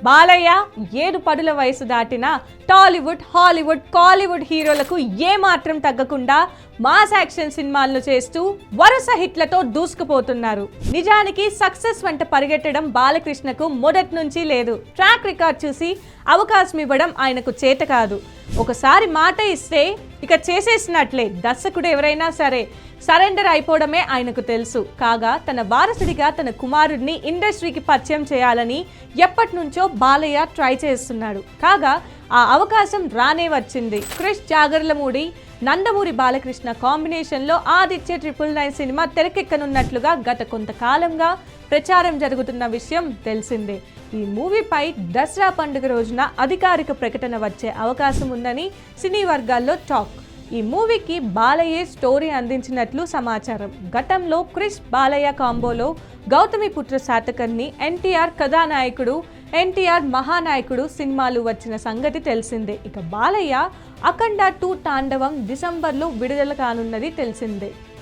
బాలయ్య 7 పడుల వయసు దాటిన టాలీవుడ్, హాలీవుడ్, కాలీవుడ్ హీరోలకు ఏమాత్రం తగ్గకుండా మాస్ యాక్షన్ సినిమాలను చేస్తూ వరుస హిట్లతో దూసుకుపోతున్నారు. నిజానికి సక్సెస్ వెంట పరిగెట్టడం బాలకృష్ణకు మొదటి నుంచి లేదు. ట్రాక్ రికార్డ్ చూసి అవకాశం ఇవ్వడం ఆయనకు చేత కాదు. ఒకసారి మాట ఇస్తే ఇక చేసేసినట్లే. దర్శకుడు ఎవరైనా సరే సరెండర్ అయిపోవడమే ఆయనకు తెలుసు. కాగా తన వారసుడిగా తన కుమారుడిని ఇండస్ట్రీకి పరిచయం చేయాలని ఎప్పటి నుంచో బాలయ్య ట్రై చేస్తున్నాడు. కాగా ఆ అవకాశం రానే వచ్చింది. క్రిష్ జాగర్లమూడి, నందమూరి బాలకృష్ణ కాంబినేషన్లో ఆదిత్య 999 సినిమా తెరకెక్కనున్నట్లుగా గత కొంతకాలంగా ప్రచారం జరుగుతున్న విషయం తెలిసిందే. ఈ మూవీపై దసరా పండుగ రోజున అధికారిక ప్రకటన వచ్చే అవకాశం ఉందని సినీ వర్గాల్లో టాక్. ఈ మూవీకి బాలయ్య స్టోరీ అందించినట్లు సమాచారం. గతంలో క్రిష్ బాలయ్య కాంబోలో గౌతమిపుత్ర శాతకర్ణి, ఎన్టీఆర్ కథానాయకుడు, ఎన్టీఆర్ మహానాయకుడు సినిమాలు వచ్చిన సంగతి తెలిసిందే. ఇక బాలయ్య అఖండ 2 తాండవం డిసెంబర్లో విడుదల కానున్నది తెలిసిందే.